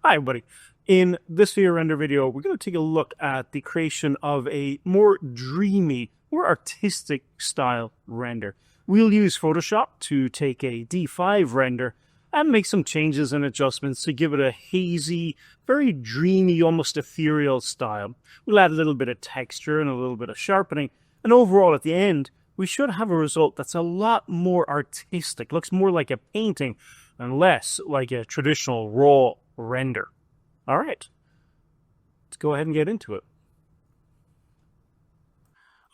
Hi, everybody. In this video render video, we're going to take a look at the creation of a more dreamy, more artistic style render. We'll use Photoshop to take a D5 render and make some changes and adjustments to give it a hazy, very dreamy, almost ethereal style. We'll add a little bit of texture and a little bit of sharpening, and overall at the end, we should have a result that's a lot more artistic, looks more like a painting and less like a traditional raw render. All right, let's go ahead and get into it.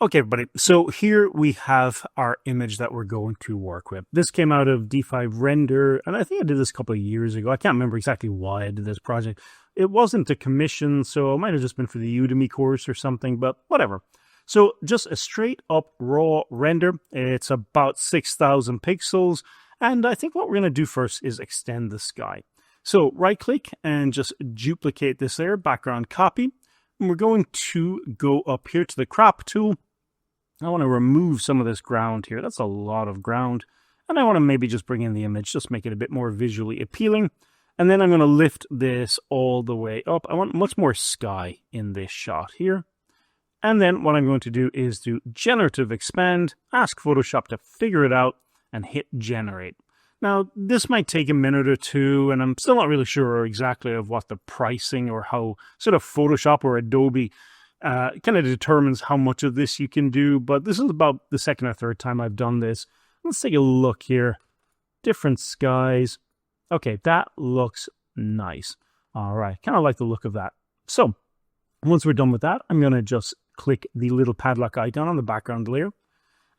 Okay, everybody, so here we have our image that we're going to work with. This came out of D5 Render, and I think I did this a couple of years ago. I can't remember exactly why I did this project. It wasn't a commission, so it might have just been for the Udemy course or something, but whatever. So just a straight up raw render. It's about 6,000 pixels, and I think what we're going to do first is extend the sky. So right click and just duplicate this layer, background copy. And we're going to go up here to the crop tool. I want to remove some of this ground here. That's a lot of ground. And I want to maybe just bring in the image, just make it a bit more visually appealing. And then I'm going to lift this all the way up. I want much more sky in this shot here. And then what I'm going to do is do generative expand, ask Photoshop to figure it out, and hit generate. Now, this might take a minute or two, and I'm still not really sure exactly of what the pricing or how sort of Photoshop or Adobe kind of determines how much of this you can do, but this is about the second or third time I've done this. Let's take a look here. Different skies. Okay, that looks nice. All right, kind of like the look of that. So, once we're done with that, I'm going to just click the little padlock icon on the background layer.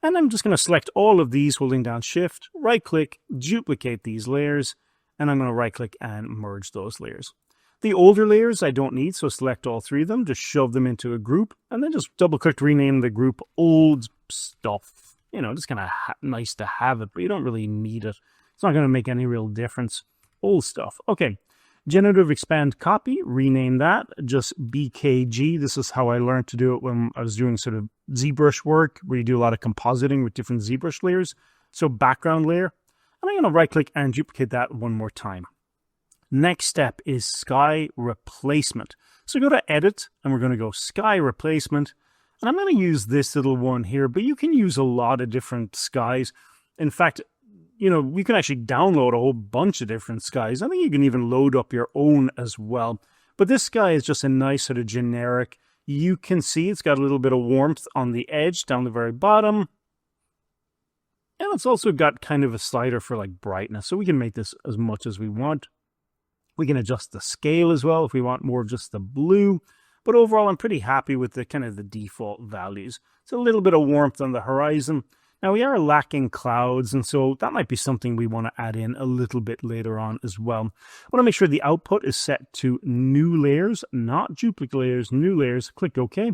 And I'm just going to select all of these, holding down Shift, right-click, duplicate these layers, and I'm going to right-click and merge those layers. The older layers I don't need, so select all three of them, just shove them into a group, and then just double-click to rename the group Old Stuff. You know, just kind of nice to have it, but you don't really need it. It's not going to make any real difference. Old Stuff. Okay. Generative expand copy, rename that, just BKG. This is how I learned to do it when I was doing sort of ZBrush work, where you do a lot of compositing with different ZBrush layers. So background layer, and I'm going to right click and duplicate that one more time. Next step is sky replacement. So go to edit, and we're going to go sky replacement, and I'm going to use this little one here, but you can use a lot of different skies. In fact, you know, we can actually download a whole bunch of different skies. I think you can even load up your own as well. But this sky is just a nice sort of generic. You can see it's got a little bit of warmth on the edge down the very bottom. And it's also got kind of a slider for like brightness. So we can make this as much as we want. We can adjust the scale as well if we want more of just the blue. But overall, I'm pretty happy with the kind of the default values. It's a little bit of warmth on the horizon. Now, we are lacking clouds, and so that might be something we want to add in a little bit later on as well. I want to make sure the output is set to new layers, not duplicate layers, new layers. Click OK.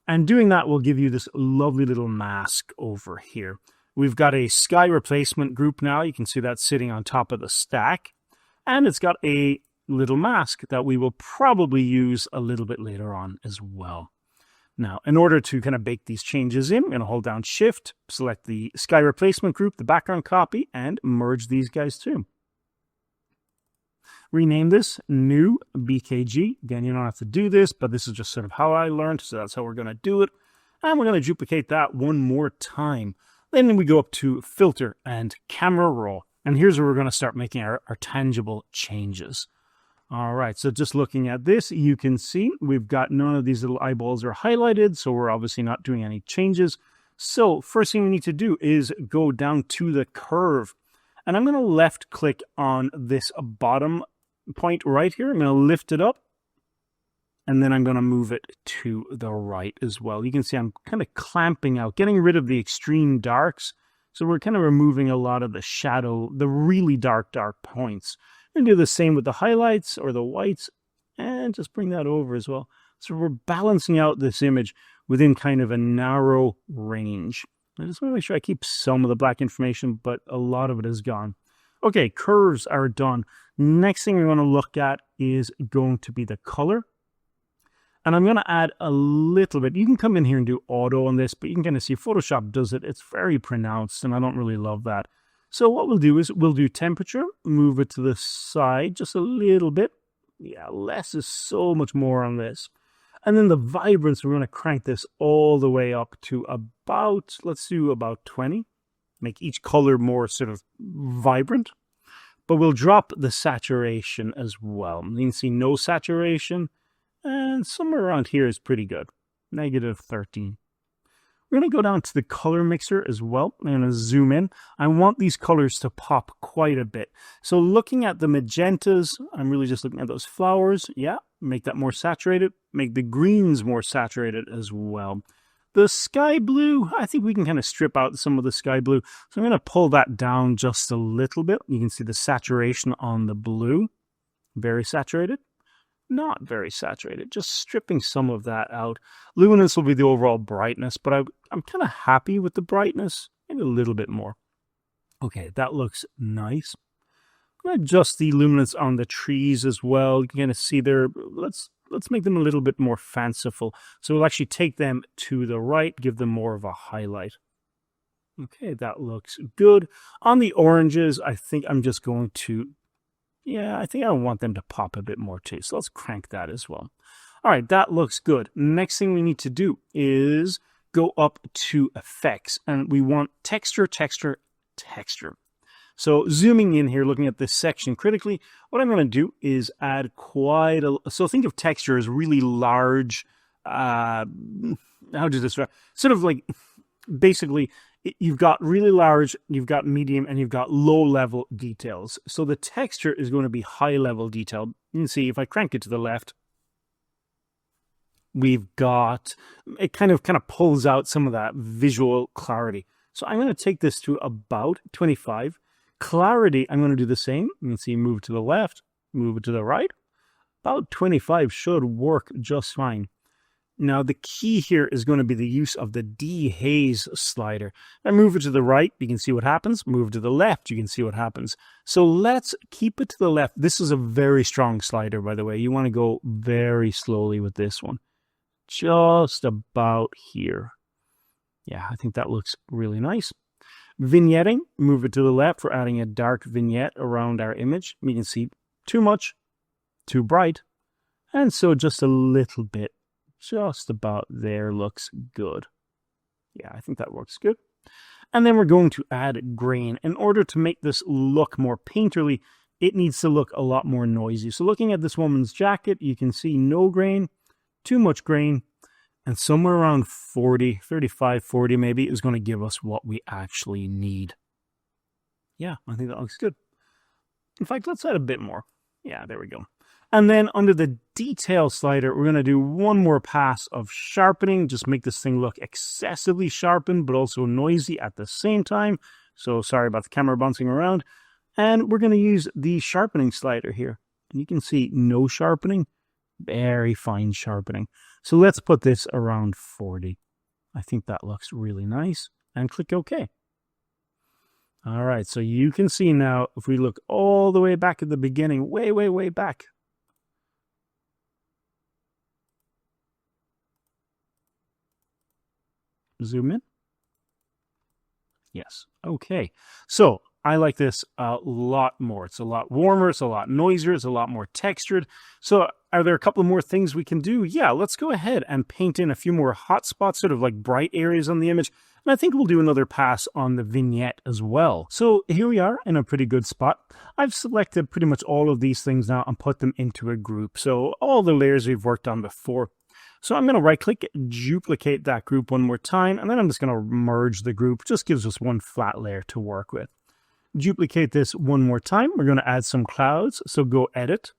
And doing that will give you this lovely little mask over here. We've got a sky replacement group now. You can see that sitting on top of the stack. And it's got a little mask that we will probably use a little bit later on as well. Now, in order to kind of bake these changes in, I'm going to hold down Shift, select the sky replacement group, the background copy, and merge these guys too. Rename this New BKG. Again, you don't have to do this, but this is just sort of how I learned, so that's how we're going to do it. And we're going to duplicate that one more time. Then we go up to Filter and Camera Raw. And here's where we're going to start making our tangible changes. All right, so just looking at this, you can see we've got none of these little eyeballs are highlighted, so we're obviously not doing any changes. So first thing we need to do is go down to the curve. And I'm going to left click on this bottom point right here. I'm going to lift it up. And then I'm going to move it to the right as well. You can see I'm kind of clamping out, getting rid of the extreme darks. So we're kind of removing a lot of the shadow, the really dark points. And do the same with the highlights or the whites, and just bring that over as well. So we're balancing out this image within kind of a narrow range. I just want to make sure I keep some of the black information, but a lot of it is gone. Okay, curves are done. Next thing we want to look at is going to be the color. And I'm going to add a little bit. You can come in here and do auto on this, but you can kind of see Photoshop does it. It's very pronounced, and I don't really love that. So what we'll do is we'll do temperature, move it to the side just a little bit, Yeah, less is so much more on this. And then the vibrance, we're going to crank this all the way up to about, let's do about 20. Make each color more sort of vibrant. But we'll drop the saturation as well. You can see no saturation. And somewhere around here is pretty good. -13. We're going to go down to the color mixer as well. I'm going to zoom in. I want these colors to pop quite a bit. So looking at the magentas, I'm really just looking at those flowers. Yeah, make that more saturated. Make the greens more saturated as well. The sky blue, I think we can kind of strip out some of the sky blue. So I'm going to pull that down just a little bit. You can see the saturation on the blue. Very saturated. Not very saturated, just stripping some of that out. Luminance will be the overall brightness, but I'm kind of happy with the brightness. Maybe a little bit more. Okay, that looks nice. I'm going to adjust the luminance on the trees as well. You can kind of see there. Let's make them a little bit more fanciful. So we'll actually take them to the right, give them more of a highlight. Okay, that looks good. On the oranges, I think I'm just going to... Yeah, I think I want them to pop a bit more too. So let's crank that as well. All right, that looks good. Next thing we need to do is go up to effects. And we want texture, texture, texture. So zooming in here, looking at this section critically, what I'm going to do is add quite a... So think of texture as really large... how do you describe? Sort of like, basically... You've got really large, you've got medium, and you've got low-level details. So the texture is going to be high-level detail. You can see if I crank it to the left, we've got, it kind of pulls out some of that visual clarity. So I'm going to take this to about 25. Clarity, I'm going to do the same. You can see move to the left, move it to the right. About 25 should work just fine. Now, the key here is going to be the use of the dehaze slider. I move it to the right, you can see what happens. Move to the left, you can see what happens. So let's keep it to the left. This is a very strong slider, by the way. You want to go very slowly with this one. Just about here. Yeah, I think that looks really nice. Vignetting, move it to the left for adding a dark vignette around our image. You can see too much, too bright, and so just a little bit. Just about there looks good. Yeah, I think that works good. And then we're going to add grain. In order to make this look more painterly, it needs to look a lot more noisy. So looking at this woman's jacket, you can see no grain, too much grain, and somewhere around 40, 35, 40 maybe is going to give us what we actually need. Yeah, I think that looks good. In fact, let's add a bit more. Yeah, there we go. And then under the detail slider, we're going to do one more pass of sharpening. Just make this thing look excessively sharpened, but also noisy at the same time. So sorry about the camera bouncing around. And we're going to use the sharpening slider here. And you can see no sharpening, very fine sharpening. So let's put this around 40. I think that looks really nice. And click OK. All right, so you can see now, if we look all the way back at the beginning, way, way, way back, zoom in. Yes. Okay. So I like this a lot more. It's a lot warmer. It's a lot noisier. It's a lot more textured. So are there a couple more things we can do? Yeah, let's go ahead and paint in a few more hot spots, sort of like bright areas on the image. And I think we'll do another pass on the vignette as well. So here we are in a pretty good spot. I've selected pretty much all of these things now and put them into a group. So all the layers we've worked on before. So I'm going to right click, duplicate that group one more time, and then I'm just going to merge the group. Just gives us one flat layer to work with. Duplicate this one more time. We're going to add some clouds. So go edit,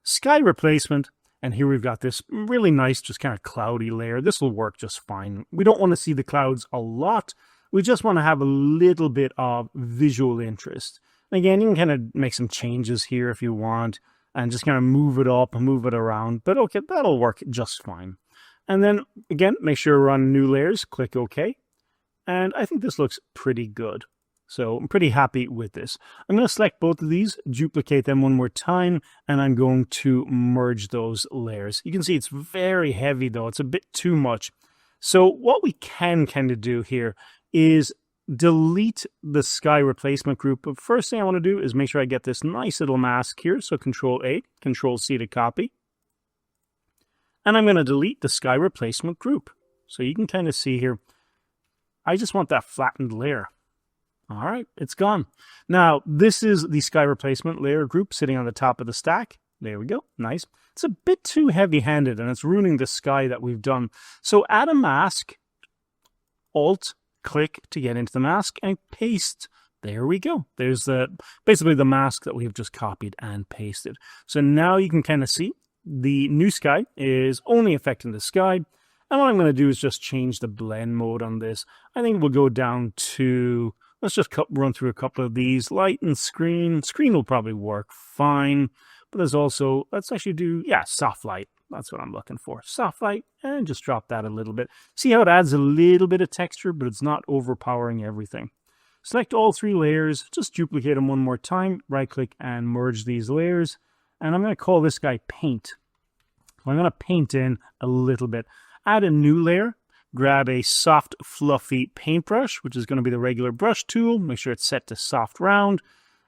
sky replacement, and here we've got this really nice, just kind of cloudy layer. This will work just fine. We don't want to see the clouds a lot. We just want to have a little bit of visual interest. And again, you can kind of make some changes here if you want, and just kind of move it up and move it around. But okay, that'll work just fine. And then, again, make sure we're on new layers. Click OK. And I think this looks pretty good. So I'm pretty happy with this. I'm going to select both of these, duplicate them one more time, and I'm going to merge those layers. You can see it's very heavy, though. It's a bit too much. So what we can kind of do here is delete the sky replacement group. But first thing I want to do is make sure I get this nice little mask here. So Control A, Control C to copy. And I'm going to delete the sky replacement group. So you can kind of see here, I just want that flattened layer. All right, it's gone. Now, this is the sky replacement layer group sitting on the top of the stack. There we go, nice. It's a bit too heavy-handed and it's ruining the sky that we've done. So add a mask, Alt-click to get into the mask and paste. There we go. There's basically the mask that we've just copied and pasted. So now you can kind of see the new sky is only affecting the sky. And what I'm going to do is just change the blend mode on this. I think we'll go down to, let's just run through a couple of these. Light and screen. Screen will probably work fine. But there's also, let's actually do, yeah, soft light. That's what I'm looking for. Soft light, and just drop that a little bit. See how it adds a little bit of texture, but it's not overpowering everything. Select all 3 layers. Just duplicate them one more time. Right-click and merge these layers. And I'm going to call this guy Paint. I'm going to paint in a little bit. Add a new layer. Grab a soft, fluffy paintbrush, which is going to be the regular brush tool. Make sure it's set to soft round.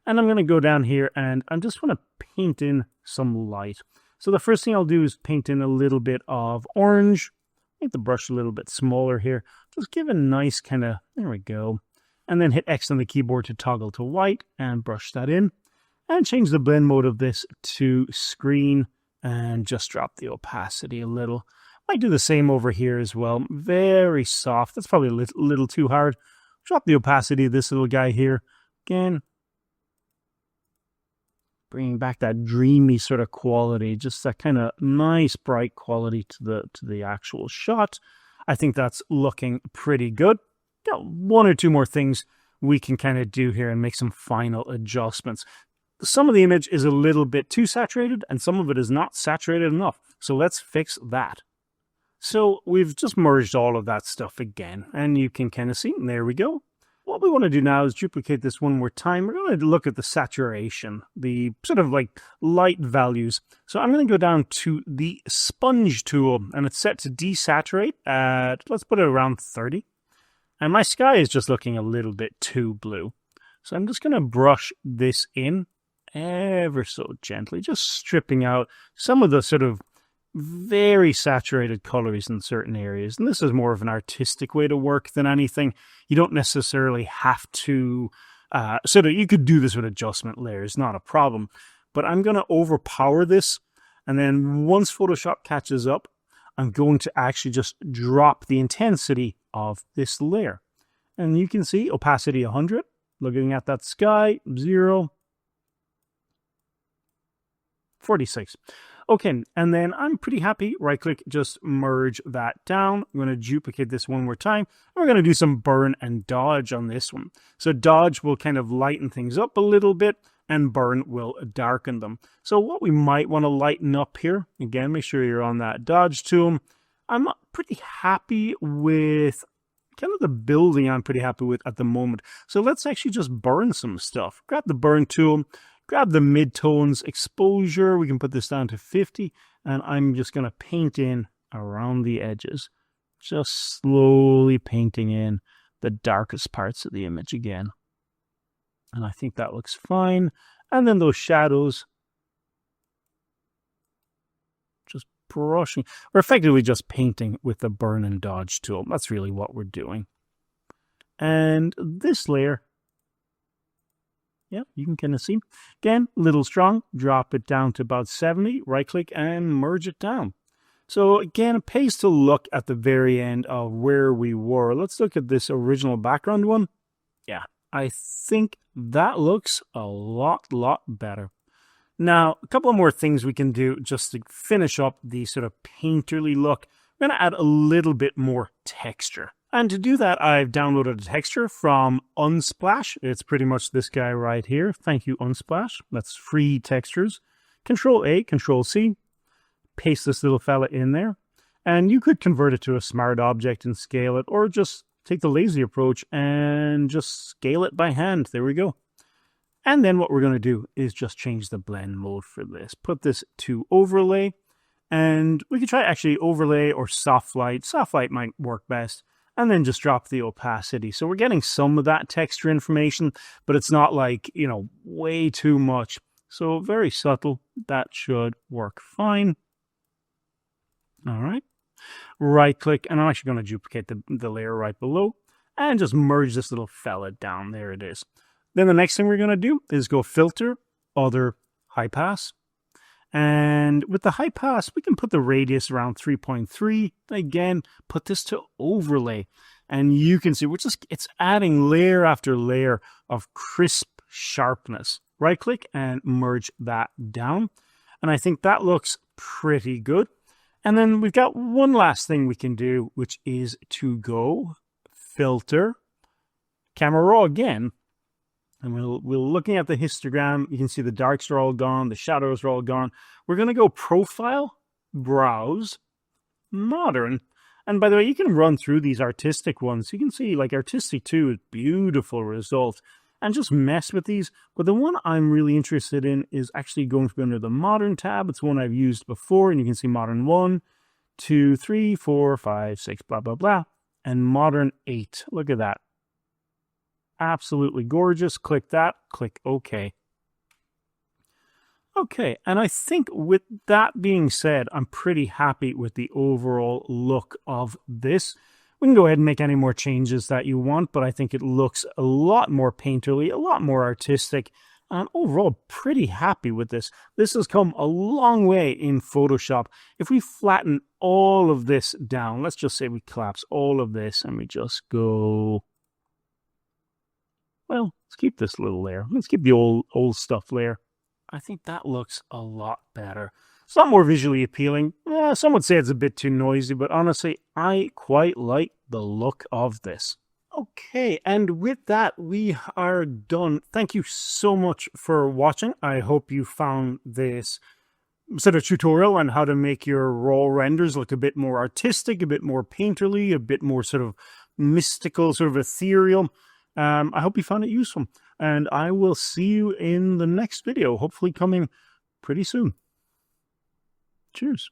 And I'm going to go down here and I just want to paint in some light. So the first thing I'll do is paint in a little bit of orange. Make the brush a little bit smaller here. Just give a nice kind of, there we go. And then hit X on the keyboard to toggle to white and brush that in. And change the blend mode of this to screen and just drop the opacity a little. Might do the same over here as well. Very soft. That's probably a little too hard. Drop the opacity of this little guy here. Again, bringing back that dreamy sort of quality, just that kind of nice bright quality to the actual shot. I think that's looking pretty good. Got 1 or 2 more things we can kind of do here and make some final adjustments. Some of the image is a little bit too saturated and some of it is not saturated enough. So let's fix that. So we've just merged all of that stuff again and you can kind of see, there we go. What we want to do now is duplicate this one more time. We're going to look at the saturation, the sort of like light values. So I'm going to go down to the sponge tool and it's set to desaturate at, let's put it around 30. And my sky is just looking a little bit too blue. So I'm just going to brush this in ever so gently, just stripping out some of the sort of very saturated colors in certain areas. And this is more of an artistic way to work than anything. You don't necessarily have to, you could do this with adjustment layers, not a problem. But I'm going to overpower this. And then once Photoshop catches up, I'm going to actually just drop the intensity of this layer. And you can see opacity 100, looking at that sky, 0, 46. Okay, and then I'm pretty happy. Right-click, just merge that down. I'm going to duplicate this one more time. We're going to do some burn and dodge on this one. So dodge will kind of lighten things up a little bit, and burn will darken them. So what we might want to lighten up here, again, make sure you're on that dodge tool. I'm pretty happy with kind of the building I'm pretty happy with at the moment. So let's actually just burn some stuff. Grab the burn tool. Grab the mid-tones exposure. We can put this down to 50. And I'm just going to paint in around the edges. Just slowly painting in the darkest parts of the image again. And I think that looks fine. And then those shadows. Just brushing. We're effectively just painting with the burn and dodge tool. That's really what we're doing. And this layer. Yeah, you can kind of see. Again, a little strong. Drop it down to about 70. Right-click and merge it down. So again, it pays to look at the very end of where we were. Let's look at this original background one. Yeah, I think that looks a lot better. Now, a couple of more things we can do just to finish up the sort of painterly look. I'm going to add a little bit more texture. And to do that, I've downloaded a texture from Unsplash. It's pretty much this guy right here. Thank you, Unsplash. That's free textures. Control A, Control C. Paste this little fella in there. And you could convert it to a smart object and scale it, or just take the lazy approach and just scale it by hand. There we go. And then what we're going to do is just change the blend mode for this. Put this to overlay. And we could try actually overlay or soft light. Soft light might work best. and then just drop the opacity. So we're getting some of that texture information, but it's not like, you know, way too much. So very subtle. That should work fine. All right. Right click, and I'm actually going to duplicate the layer right below and just merge this little fella down. There it is. Then the next thing we're going to do is go filter, other, high pass. And with the high pass, we can put the radius around 3.3. Again, put this to overlay. And you can see it's adding layer after layer of crisp sharpness. Right click and merge that down. And I think that looks pretty good. And then we've got one last thing we can do, which is to go filter, camera raw again. And we're looking at the histogram. You can see the darks are all gone. The shadows are all gone. We're going to go profile, browse, modern. And by the way, you can run through these artistic ones. You can see like artistic 2 is beautiful result. And just mess with these. But the one I'm really interested in is actually going to be under the modern tab. It's one I've used before. And you can see modern 1, 2, 3, 4, 5, 6, blah, blah, blah. And modern 8. Look at that. Absolutely gorgeous. Click that. Click OK. Okay, and I think with that being said, I'm pretty happy with the overall look of this. We can go ahead and make any more changes that you want, but I think it looks a lot more painterly, a lot more artistic, and overall pretty happy with this. This has come a long way in Photoshop. If we flatten all of this down, let's just say we collapse all of this and we just go... Well, let's keep this little layer. Let's keep the old stuff layer. I think that looks a lot better. It's a lot more visually appealing. Some would say it's a bit too noisy, but honestly, I quite like the look of this. Okay, and with that, we are done. Thank you so much for watching. I hope you found this sort of tutorial on how to make your raw renders look a bit more artistic, a bit more painterly, a bit more sort of mystical, sort of ethereal. I hope you found it useful, and I will see you in the next video, hopefully coming pretty soon. Cheers.